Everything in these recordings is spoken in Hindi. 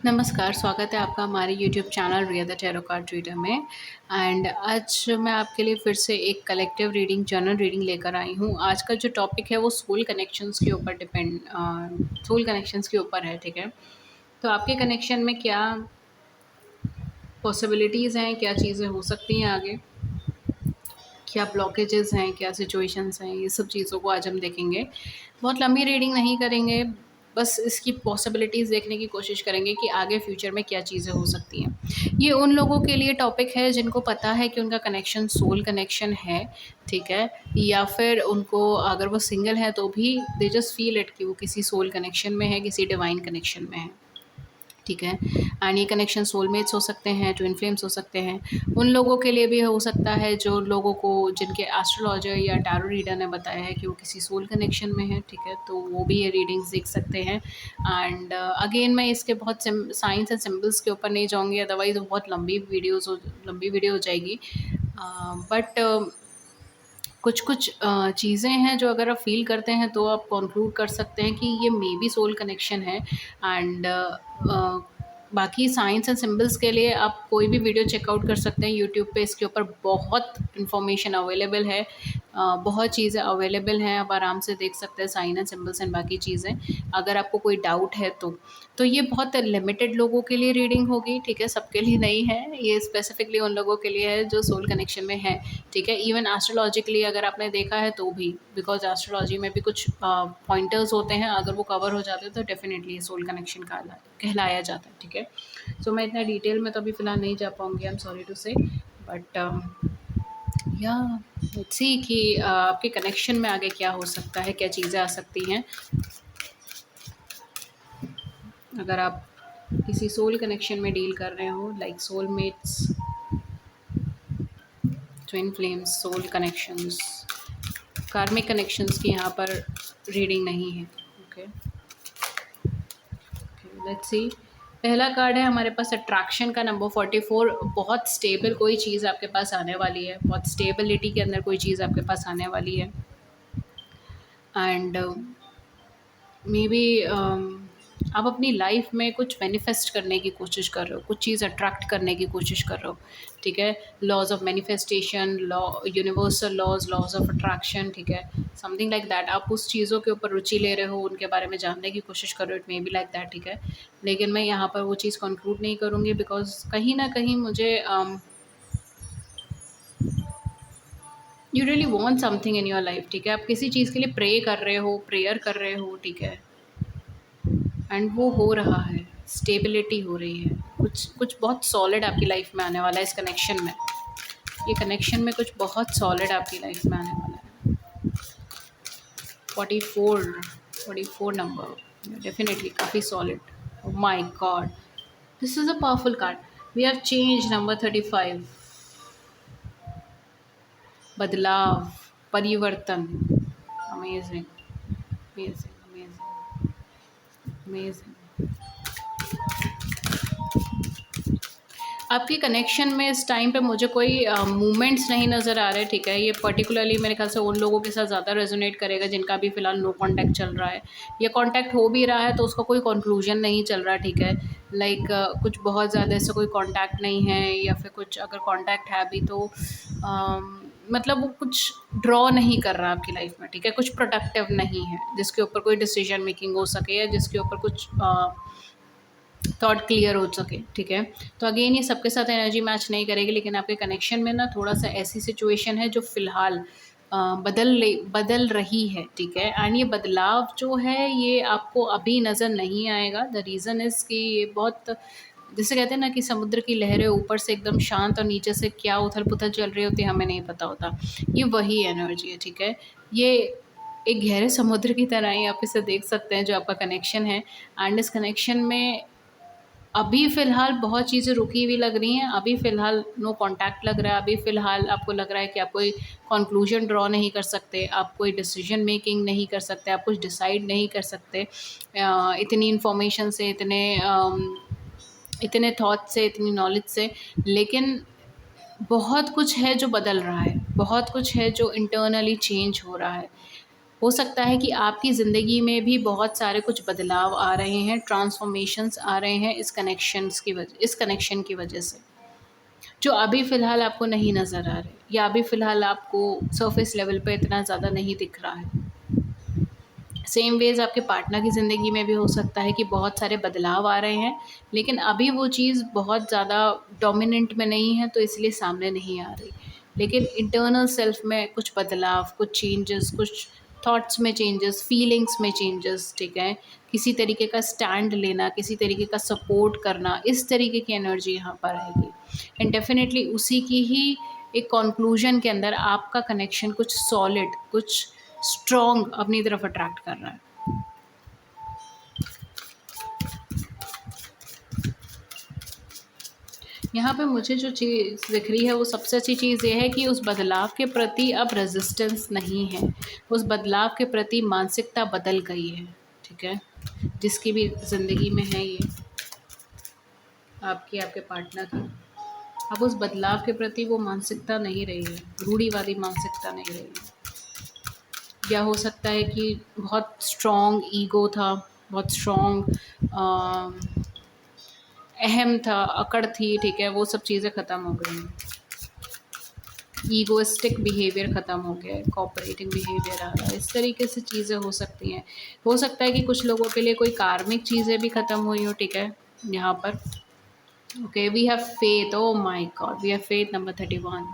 नमस्कार, स्वागत है आपका हमारे YouTube channel Riya the tarot card reader में। एंड आज मैं आपके लिए फिर से एक कलेक्टिव रीडिंग, जनरल रीडिंग लेकर आई हूँ। आज का जो टॉपिक है वो सोल कनेक्शंस के ऊपर सोल कनेक्शंस के ऊपर है, ठीक है? तो आपके कनेक्शन में क्या पॉसिबिलिटीज़ हैं, क्या चीज़ें हो सकती हैं आगे, क्या ब्लॉकेजेस हैं, क्या सिचुएशंस हैं, ये सब चीज़ों को आज हम देखेंगे। बहुत लंबी रीडिंग नहीं करेंगे, बस इसकी पॉसिबिलिटीज़ देखने की कोशिश करेंगे कि आगे फ्यूचर में क्या चीज़ें हो सकती हैं। ये उन लोगों के लिए टॉपिक है जिनको पता है कि उनका कनेक्शन सोल कनेक्शन है, ठीक है? या फिर उनको अगर वो सिंगल है तो भी दे जस्ट फ़ील इट कि वो किसी सोल कनेक्शन में है, किसी डिवाइन कनेक्शन में है। ठीक है। एंड ये कनेक्शन सोलमेट्स हो सकते हैं, ट्विन फ्लेम्स हो सकते हैं। उन लोगों के लिए भी हो सकता है जो लोगों को जिनके एस्ट्रोलॉजर या टैरो रीडर ने बताया है कि वो किसी सोल कनेक्शन में है, ठीक है, तो वो भी ये रीडिंग्स देख सकते हैं। एंड अगेन मैं इसके बहुत साइंस एंड सिंबल्स के ऊपर नहीं जाऊँगी, अदरवाइज़ वो बहुत लंबी वीडियो हो जाएगी। बट कुछ कुछ चीज़ें हैं जो अगर आप फ़ील करते हैं तो आप कंक्लूड कर सकते हैं कि ये मे बी सोल कनेक्शन है। एंड बाकी साइंस एंड सिंबल्स के लिए आप कोई भी वीडियो चेकआउट कर सकते हैं यूट्यूब पे। इसके ऊपर बहुत इन्फॉर्मेशन अवेलेबल है, बहुत चीज़ें अवेलेबल हैं, आप आराम से देख सकते हैं साइन एंड सिंबल्स एंड बाकी चीज़ें। अगर आपको कोई डाउट है तो ये बहुत लिमिटेड लोगों के लिए रीडिंग होगी, ठीक है, सबके लिए नहीं है। ये स्पेसिफिकली उन लोगों के लिए है जो सोल कनेक्शन में है, ठीक है। इवन एस्ट्रोलॉजिकली अगर आपने देखा है तो भी, बिकॉज एस्ट्रोलॉजी में भी कुछ पॉइंटर्स होते हैं, अगर वो कवर हो जाते हैं तो डेफिनेटली सोल कनेक्शन कहलाया जाता है, ठीक है। सो मैं इतना डिटेल में तो अभी फ़िलहाल नहीं जा पाऊँगी, आई एम सॉरी टू से, बट या लेट्स सी कि आपके कनेक्शन में आगे क्या हो सकता है, क्या चीज़ें आ सकती हैं। अगर आप किसी सोल कनेक्शन में डील कर रहे हो, like soulmates, twin flames, soul connections, karmic connections की यहाँ पर रीडिंग नहीं है, ओके। लेट्स सी, पहला कार्ड है हमारे पास अट्रैक्शन का नंबर 44। बहुत स्टेबल कोई चीज़ आपके पास आने वाली है, बहुत स्टेबिलिटी के अंदर कोई चीज़ आपके पास आने वाली है। एंड मे बी आप अपनी लाइफ में कुछ मैनिफेस्ट करने की कोशिश कर रहे हो, कुछ चीज़ अट्रैक्ट करने की कोशिश कर रहे हो, ठीक है। Laws of manifestation, law, universal laws of attraction, ठीक है, समथिंग लाइक दैट। आप उस चीज़ों के ऊपर रुचि ले रहे हो, उनके बारे में जानने की कोशिश कर रहे हो, it may be like that, ठीक है। लेकिन मैं यहाँ पर वो चीज़ कंक्लूड नहीं करूँगी, बिकॉज कहीं ना कहीं मुझे you really want something in your life, ठीक है। आप किसी चीज़ के लिए प्रेयर कर रहे हो, ठीक है, एंड वो हो रहा है, स्टेबिलिटी हो रही है, कुछ कुछ बहुत सॉलिड आपकी लाइफ में आने वाला है इस कनेक्शन में। ये कनेक्शन में कुछ बहुत सॉलिड आपकी लाइफ में आने वाला है। 44 नंबर डेफिनेटली काफ़ी solid. Oh my God, this is a powerful card. We have change number 35, बदलाव, परिवर्तन। Amazing, amazing, amazing, amazing. आपके कनेक्शन में इस टाइम पे मुझे कोई मूवमेंट्स नहीं नज़र आ रहे, ठीक है। ये पर्टिकुलरली मेरे ख्याल से उन लोगों के साथ ज़्यादा रेजोनेट करेगा जिनका भी फ़िलहाल नो कांटेक्ट चल रहा है, या कांटेक्ट हो भी रहा है तो उसका कोई कंक्लूजन नहीं चल रहा, ठीक है। लाइक कुछ बहुत ज़्यादा ऐसा कोई कांटेक्ट नहीं है, या फिर कुछ अगर कांटेक्ट है भी तो मतलब वो कुछ ड्रॉ नहीं कर रहा आपकी लाइफ में, ठीक है। कुछ प्रोडक्टिव नहीं है जिसके ऊपर कोई डिसीजन मेकिंग हो सके, या जिसके ऊपर कुछ थॉट क्लियर हो सके, ठीक है। तो अगेन ये सबके साथ एनर्जी मैच नहीं करेगी, लेकिन आपके कनेक्शन में ना थोड़ा सा ऐसी सिचुएशन है जो फ़िलहाल बदल रही है, ठीक है। एंड ये बदलाव जो है ये आपको अभी नज़र नहीं आएगा। द रीज़न इज़ कि ये बहुत, जिसे कहते हैं ना कि समुद्र की लहरें ऊपर से एकदम शांत और नीचे से क्या उथल-पुथल चल रही होती है हमें नहीं पता होता। ये वही एनर्जी है, ठीक है। ये एक गहरे समुद्र की तरह ही आप इसे देख सकते हैं जो आपका कनेक्शन है। एंड इस कनेक्शन में अभी फ़िलहाल बहुत चीज़ें रुकी हुई लग रही हैं, अभी फ़िलहाल नो कॉन्टैक्ट लग रहा है, अभी फ़िलहाल आपको लग रहा है कि आप कोई कॉन्क्लूजन ड्रॉ नहीं कर सकते, आप कोई डिसीजन मेकिंग नहीं कर सकते, आप कुछ डिसाइड नहीं कर सकते इतनी इन्फॉर्मेशन से, इतने थॉट से, इतनी नॉलेज से। लेकिन बहुत कुछ है जो बदल रहा है, बहुत कुछ है जो इंटरनली चेंज हो रहा है। हो सकता है कि आपकी ज़िंदगी में भी बहुत सारे कुछ बदलाव आ रहे हैं, ट्रांसफ़ॉर्मेशंस आ रहे हैं इस कनेक्शन की वजह से, जो अभी फ़िलहाल आपको नहीं नज़र आ रहे या अभी फ़िलहाल आपको सरफ़ेस लेवल पे इतना ज़्यादा नहीं दिख रहा है। सेम वेज़ आपके पार्टनर की ज़िंदगी में भी हो सकता है कि बहुत सारे बदलाव आ रहे हैं, लेकिन अभी वो चीज़ बहुत ज़्यादा डोमिनेंट में नहीं है, तो इसलिए सामने नहीं आ रही। लेकिन इंटरनल सेल्फ में कुछ बदलाव, कुछ चेंजेस, कुछ थॉट्स में चेंजेस, फीलिंग्स में चेंजेस, ठीक है? किसी तरीके का स्टैंड लेना, किसी तरीके का सपोर्ट करना, इस तरीके की एनर्जी यहाँ पर आएगी। एंड डेफ़िनेटली उसी की ही एक कॉन्क्लूज़न के अंदर आपका कनेक्शन कुछ सॉलिड, कुछ स्ट्रॉन्ग अपनी तरफ अट्रैक्ट कर रहा है। यहाँ पे मुझे जो चीज़ दिख रही है वो सबसे अच्छी चीज़ ये है कि उस बदलाव के प्रति अब रेजिस्टेंस नहीं है। उस बदलाव के प्रति मानसिकता बदल गई है, ठीक है? जिसकी भी ज़िंदगी में है ये, आपकी, आपके पार्टनर की। अब उस बदलाव के प्रति वो मानसिकता नहीं रही है, रूढ़िवादी मानसिकता नहीं रही है। या हो सकता है कि बहुत स्ट्रॉन्ग ईगो था, बहुत स्ट्रॉन्ग अहम था, अकड़ थी, ठीक है? वो सब चीज़ें ख़त्म हो गई हैं। ईगोइस्टिक बिहेवियर ख़त्म हो गया है, कोऑपरेटिंग बिहेवियर आ रहा है, इस तरीके से चीज़ें हो सकती हैं। हो सकता है कि कुछ लोगों के लिए कोई कार्मिक चीज़ें भी ख़त्म हुई हों, ठीक है? यहाँ पर okay, we have faith, oh my God, we have faith number 31।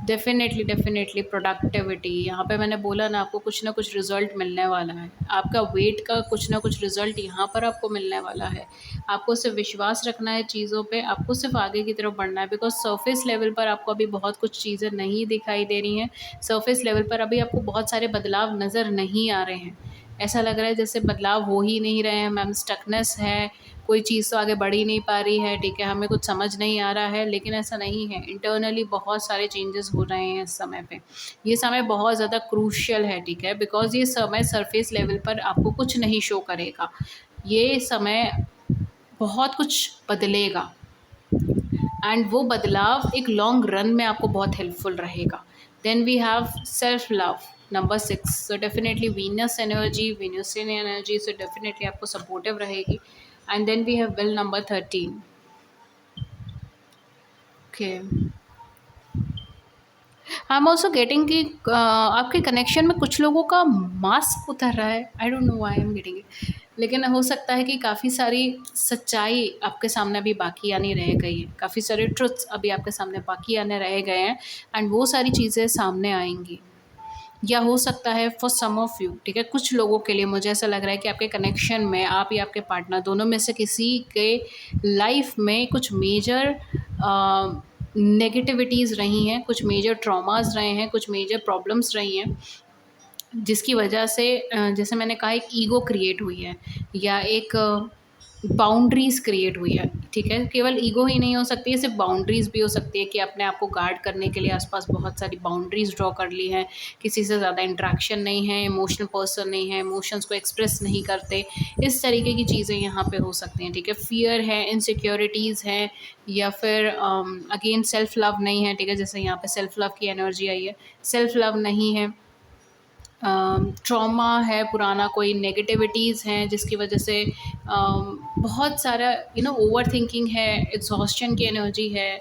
Definitely productivity, यहाँ पे मैंने बोला ना, आपको कुछ ना कुछ रिज़ल्ट मिलने वाला है। आपका वेट का कुछ ना कुछ रिज़ल्ट यहाँ पर आपको मिलने वाला है। आपको सिर्फ़ विश्वास रखना है चीज़ों पे, आपको सिर्फ़ आगे की तरफ बढ़ना है, बिकॉज़ सरफ़ेस लेवल पर आपको अभी बहुत कुछ चीज़ें नहीं दिखाई दे रही हैं। सरफ़ेस लेवल पर अभी आपको बहुत सारे बदलाव नज़र नहीं आ रहे हैं। ऐसा लग रहा है जैसे बदलाव हो ही नहीं रहे हैं मैम, स्टकनेस है, कोई चीज़ तो आगे बढ़ ही नहीं पा रही है, ठीक है? हमें कुछ समझ नहीं आ रहा है, लेकिन ऐसा नहीं है। इंटरनली बहुत सारे चेंजेस हो रहे हैं इस समय पे। ये समय बहुत ज़्यादा क्रूशियल है, ठीक है? बिकॉज़ ये समय सरफ़ेस लेवल पर आपको कुछ नहीं शो करेगा। ये समय बहुत कुछ बदलेगा, एंड वो बदलाव एक लॉन्ग रन में आपको बहुत हेल्पफुल रहेगा। Then we have self love number 6, so definitely Venusian energy, so definitely आपको सपोर्टिव रहेगी। And then we have will number 13। Okay, I am also getting कि आपके कनेक्शन में कुछ लोगों का मास्क उतर रहा है। I don't know why I am getting it, लेकिन हो सकता है कि काफ़ी सारी सच्चाई आपके सामने अभी बाकी आनी रह गई है, काफ़ी सारे ट्रुथ्स अभी आपके सामने बाकी आने रह गए हैं, एंड वो सारी चीज़ें सामने आएंगी। या हो सकता है फॉर सम ऑफ यू, ठीक है, कुछ लोगों के लिए मुझे ऐसा लग रहा है कि आपके कनेक्शन में, आप या आपके पार्टनर दोनों में से किसी के लाइफ में कुछ मेजर नेगेटिविटीज़ रही हैं, कुछ मेजर ट्रॉमास रहे हैं, कुछ मेजर प्रॉब्लम्स रही हैं, जिसकी वजह से जैसे मैंने कहा, एक ईगो क्रिएट हुई है, या एक बाउंड्रीज़ क्रिएट हुई है, ठीक है? केवल ईगो ही नहीं हो सकती है, सिर्फ बाउंड्रीज़ भी हो सकती है कि अपने आप को गार्ड करने के लिए आसपास बहुत सारी बाउंड्रीज़ ड्रॉ कर ली हैं, किसी से ज़्यादा इंटरेक्शन नहीं है, इमोशनल पर्सन नहीं है, इमोशंस को एक्सप्रेस नहीं करते, इस तरीके की चीज़ें यहाँ पे हो सकती हैं, ठीक है? फ़ियर है, इनसिक्योरिटीज़ हैं, या फिर अगेन सेल्फ लव नहीं है, ठीक है? जैसे यहाँ पे सेल्फ लव की एनर्जी आई है, सेल्फ लव नहीं है, ट्रॉमा है पुराना, कोई नेगेटिविटीज़ हैं जिसकी वजह से बहुत सारा ओवर थिंकिंग है, एग्जॉस्शन की एनर्जी है,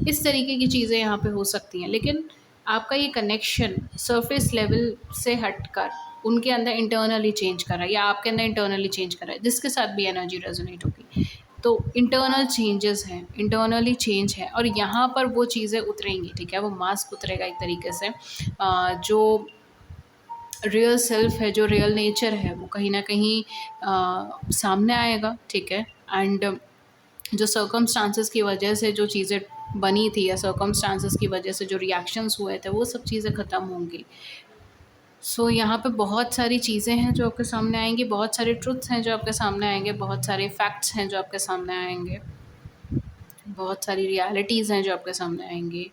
इस तरीके की चीज़ें यहाँ पे हो सकती हैं। लेकिन आपका ये कनेक्शन सरफेस लेवल से हटकर उनके अंदर इंटरनली चेंज कर रहा है, या आपके अंदर इंटरनली चेंज कर रहा है, जिसके साथ भी एनर्जी रेजोनेट होगी। तो इंटरनल चेंजेस हैं, इंटरनली चेंज है, और यहाँ पर वो चीज़ें उतरेंगी, ठीक है? वो मास्क उतरेगा एक तरीके से, जो रियल सेल्फ है, जो रियल नेचर है, वो कहीं न कहीं सामने आएगा, ठीक है? एंड जो सर्कमस्टांसेस की वजह से जो चीज़ें बनी थी, या सर्कमस्टांसेस की वजह से जो रिएक्शंस हुए थे, वो सब चीज़ें ख़त्म होंगी। सो यहाँ पे बहुत सारी चीज़ें हैं जो आपके सामने आएँगी, बहुत सारे ट्रुथ्स हैं जो आपके सामने आएँगे, बहुत सारे फैक्ट्स हैं जो आपके सामने आएँगे, बहुत सारी रियलिटीज़ हैं जो आपके सामने आएँगी।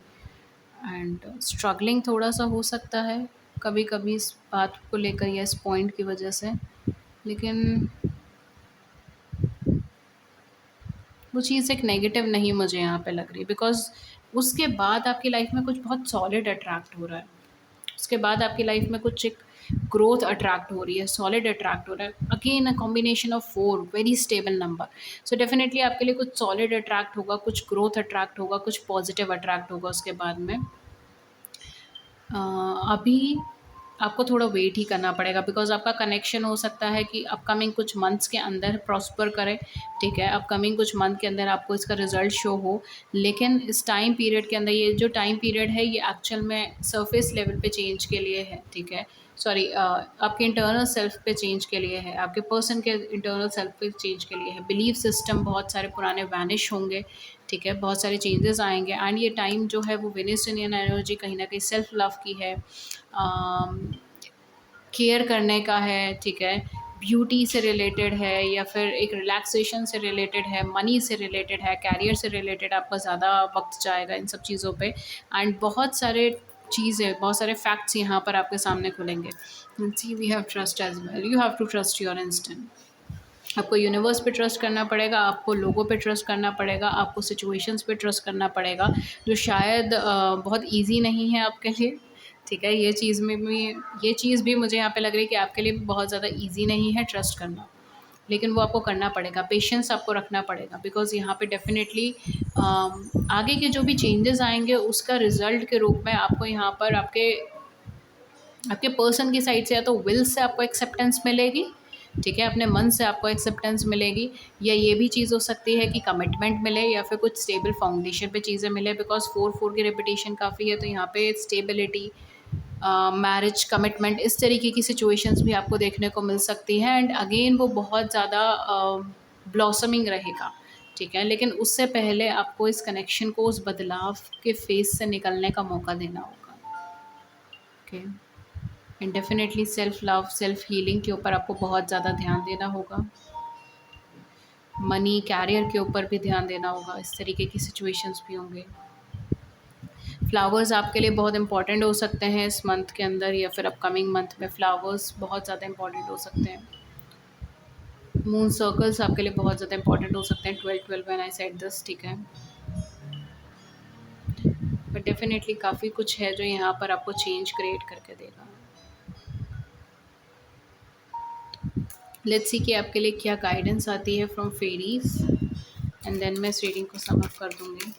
एंड स्ट्रगलिंग थोड़ा-सा हो सकता है कभी-कभी इस बात को लेकर, या इस पॉइंट की वजह से, लेकिन वो चीज़ एक नेगेटिव नहीं मुझे यहाँ पे लग रही, बिकॉज़ उसके बाद आपकी लाइफ़ में कुछ बहुत सॉलिड अट्रैक्ट हो रहा है। उसके बाद आपकी लाइफ़ में कुछ एक ग्रोथ अट्रैक्ट हो रही है, सॉलिड अट्रैक्ट हो रहा है, again a combination of 4 very stable number. So definitely आपके लिए कुछ सॉलिड अट्रैक्ट होगा, कुछ ग्रोथ अट्रैक्ट होगा, कुछ पॉजिटिव अट्रैक्ट होगा उसके बाद में। अभी आपको थोड़ा वेट ही करना पड़ेगा, बिकॉज़ आपका कनेक्शन हो सकता है कि अपकमिंग कुछ मंथ्स के अंदर प्रॉस्पर करे, ठीक है? अपकमिंग कुछ मंथ के अंदर आपको इसका रिज़ल्ट शो हो, लेकिन इस टाइम पीरियड के अंदर, ये जो टाइम पीरियड है ये एक्चुअल में सरफेस लेवल पे चेंज के लिए है, ठीक है? सॉरी, आपके इंटरनल सेल्फ पे चेंज के लिए है, आपके पर्सन के इंटरनल सेल्फ पे चेंज के लिए है। बिलीफ सिस्टम बहुत सारे पुराने वैनिश होंगे, ठीक है? बहुत सारे चेंजेस आएँगे, एंड ये टाइम जो है वो वेनिसियन एनर्जी कहीं न कहीं सेल्फ लव की है, केयर करने का है, ठीक है? ब्यूटी से रिलेटेड है, या फिर एक रिलैक्सेशन से रिलेटेड है, मनी से रिलेटेड है, करियर से रिलेटेड आपका ज़्यादा वक़्त जाएगा इन सब चीज़ों पे, एंड बहुत सारे चीज़ें, बहुत सारे फैक्ट्स यहाँ पर आपके सामने खुलेंगे। See we have trust as well, you have to trust your instinct. आपको यूनिवर्स पे ट्रस्ट करना पड़ेगा, आपको लोगों पे ट्रस्ट करना पड़ेगा, आपको सिचुएशंस पे ट्रस्ट करना पड़ेगा, जो शायद बहुत ईज़ी नहीं है आपके लिए, ठीक है? ये चीज़ भी मुझे यहाँ पे लग रही है कि आपके लिए बहुत ज़्यादा ईज़ी नहीं है ट्रस्ट करना, लेकिन वो आपको करना पड़ेगा, पेशेंस आपको रखना पड़ेगा, बिकॉज़ यहाँ पे डेफ़िनेटली आगे के जो भी चेंजेस आएँगे उसका रिज़ल्ट के रूप में आपको यहाँ पर आपके आपके पर्सन की साइड से या तो विल से आपको एक्सेप्टेंस मिलेगी, ठीक है? अपने मन से आपको एक्सेप्टेंस मिलेगी, या ये भी चीज़ हो सकती है कि कमिटमेंट मिले, या फिर कुछ स्टेबल फाउंडेशन पे चीज़ें मिले, बिकॉज़ 4-4 की रिपिटेशन काफ़ी है, तो यहाँ पे स्टेबिलिटी, मैरिज, कमिटमेंट, इस तरीके की सिचुएशंस भी आपको देखने को मिल सकती हैं, एंड अगेन वो बहुत ज़्यादा ब्लॉसमिंग रहेगा, ठीक है? लेकिन उससे पहले आपको इस कनेक्शन को, उस बदलाव के फ़ेज़ से निकलने का मौका देना होगा, okay? And definitely self love, self healing के ऊपर आपको बहुत ज़्यादा ध्यान देना होगा। मनी, कैरियर के ऊपर भी ध्यान देना होगा, इस तरीके की सिचुएशंस भी होंगे। फ्लावर्स आपके लिए बहुत इंपॉर्टेंट हो सकते हैं इस मंथ के अंदर, या फिर अपकमिंग मंथ में फ्लावर्स बहुत ज़्यादा इंपॉर्टेंट हो सकते हैं। मून सर्कल्स आपके लिए बहुत ज़्यादा इंपॉर्टेंट हो सकते हैं, 12-12 व्हेन आई सेड दिस, ठीक है? बट डेफिनेटली काफ़ी कुछ है जो यहाँ पर आपको चेंज क्रिएट करके देगा। लेट्स सी कि आपके लिए क्या गाइडेंस आती है फ्रॉम फेरीज, एंड देन मैं इस रीडिंग को सम अप कर दूंगी।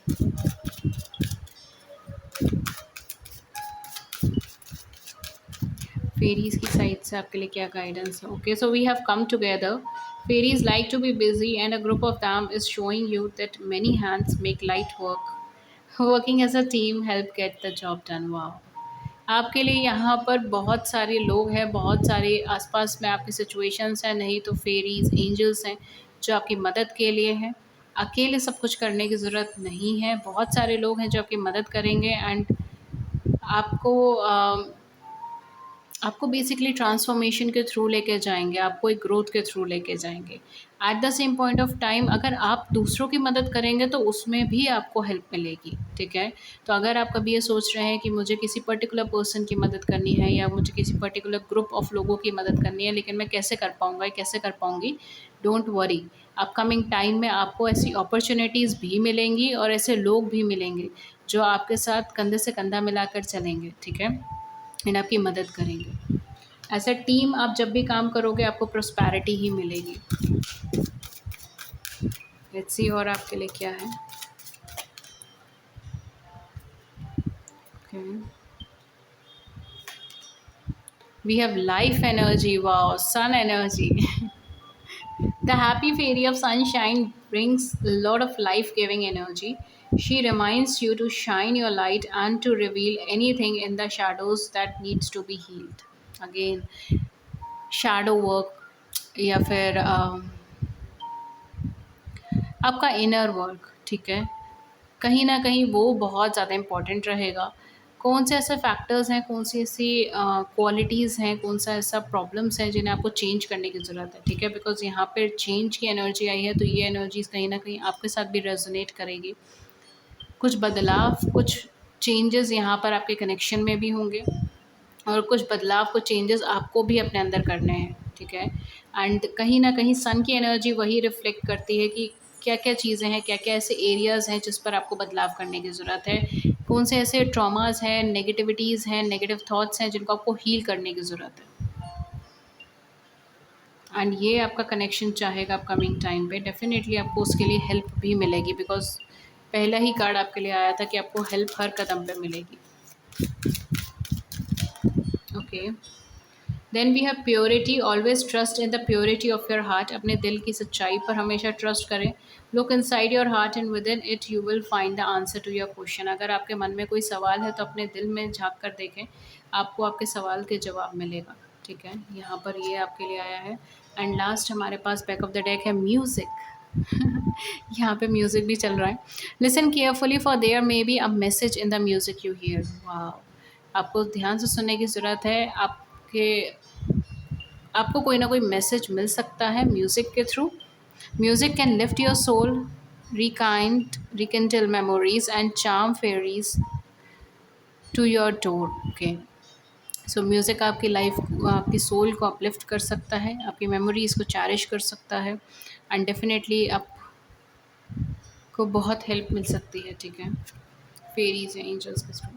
फेरीज की साइड से आपके लिए क्या गाइडेंस है? Okay, so we have come together. Fairies like to be busy and a group of them is showing you that many hands make light work. Working as a team help get the job done. Wow. आपके लिए यहाँ पर बहुत सारे लोग हैं, बहुत सारे आसपास में आपकी सिचुएशंस हैं, नहीं तो फेरीज, एंजल्स हैं जो आपकी मदद के लिए हैं। अकेले सब कुछ करने की ज़रूरत नहीं है, बहुत सारे लोग हैं जो आपकी मदद करेंगे, एंड आपको आपको बेसिकली ट्रांसफॉर्मेशन के थ्रू लेके जाएँगे, आपको एक ग्रोथ के थ्रू लेके जाएँगे। At the same point of time अगर आप दूसरों की मदद करेंगे तो उसमें भी आपको हेल्प मिलेगी, ठीक है? तो अगर आप कभी ये सोच रहे हैं कि मुझे किसी पर्टिकुलर पर्सन की मदद करनी है, या मुझे किसी पर्टिकुलर ग्रुप ऑफ लोगों की मदद करनी है, लेकिन मैं कैसे कर पाऊँगा, कैसे कर पाऊँगी? डोंट वरी, अपकमिंग टाइम में आपको ऐसी अपॉर्च्युनिटीज़ भी मिलेंगी और ऐसे लोग भी मिलेंगे जो आपके साथ कंधे से कंधा मिलाकर चलेंगे, ठीक है? एंड आपकी मदद करेंगे। एज अ टीम आप जब भी काम करोगे आपको प्रॉस्पेरिटी ही मिलेगी। लेट्स सी और आपके लिए क्या है। Okay, we have life energy, wow, sun energy. The happy fairy of sunshine brings a lot of life giving energy. She reminds you to shine your light and to reveal anything in the shadows that needs to be healed. Again, shadow work, या फिर आपका इनर वर्क, ठीक है? कहीं न कहीं वो बहुत ज़्यादा इम्पोर्टेंट रहेगा। कौन से ऐसे फैक्टर्स हैं, कौन सी ऐसी क्वालिटीज़ हैं, कौन सा ऐसा प्रॉब्लम्स हैं जिन्हें आपको चेंज करने की ज़रूरत है, ठीक है? बिकॉज़ यहाँ पे चेंज की एनर्जी आई है, तो ये एनर्जीज़ कहीं न कहीं आपके साथ भी रेज़ोनेट करेगी। कुछ बदलाव, कुछ चेंजेज़ यहाँ पर आपके कनेक्शन में भी होंगे, और कुछ बदलाव, कुछ चेंजेस आपको भी अपने अंदर करने हैं, ठीक है? एंड कहीं न कहीं सन की एनर्जी वही रिफ्लेक्ट करती है कि क्या-क्या चीज़ें हैं, क्या-क्या ऐसे एरियाज़ हैं जिस पर आपको बदलाव करने की ज़रूरत है। कौन से ऐसे ट्रॉमाज़ हैं, नेगेटिविटीज़ हैं, नेगेटिव थॉट्स हैं जिनको आपको हील करने की ज़रूरत है। एंड ये आपका कनेक्शन चाहेगा अपकमिंग टाइम पे, डेफिनेटली आपको उसके लिए हेल्प भी मिलेगी, बिकॉज पहला ही कार्ड आपके लिए आया था कि आपको हेल्प हर कदम पे मिलेगी। Okay, then we have purity, always trust in the purity of your heart. अपने दिल की सच्चाई पर हमेशा ट्रस्ट करें। Look inside your heart and within it you will find the answer to your question. अगर आपके मन में कोई सवाल है तो अपने दिल में झांक कर देखें, आपको आपके सवाल के जवाब मिलेगा। ठीक है, यहाँ पर ये आपके लिए आया है। एंड लास्ट हमारे पास बैक ऑफ द डेक है म्यूज़िक। यहाँ पे म्यूज़िक भी चल रहा है। Listen carefully for there may be a message in the music you hear. वाह, आपको ध्यान से सुनने की ज़रूरत है। आपको कोई ना कोई मैसेज मिल सकता है म्यूज़िक के through. Music can lift your soul, rekindle memories and charm fairies to your door. Okay, so music आपकी लाइफ, आपकी सोल को अपलिफ्ट कर सकता है, आपकी मेमोरीज़ को चैरिश कर सकता है, एंड डेफिनेटली आपको बहुत हेल्प मिल सकती है। ठीक है, फेरीज या एंजल्स के थ्रू।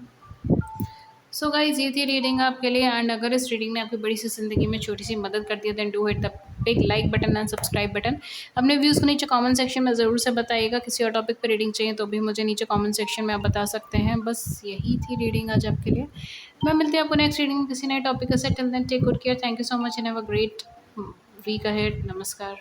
सो गाइज, ये थी रीडिंग आपके लिए। एंड अगर इस रीडिंग ने आपकी बड़ी सी ज़िंदगी में छोटी सी मदद कर दी है, then do hit the big like button and subscribe button. अपने व्यूज़ को नीचे कमेंट सेक्शन में ज़रूर से बताइएगा। किसी और टॉपिक पर रीडिंग चाहिए तो भी मुझे नीचे कमेंट सेक्शन में आप बता सकते हैं। बस यही थी रीडिंग आज आपके लिए। मैं मिलती हूँ आपको नेक्स्ट रीडिंग में किसी नए टॉपिक से। Till then take good care, thank you so much and have a great week ahead. नमस्कार।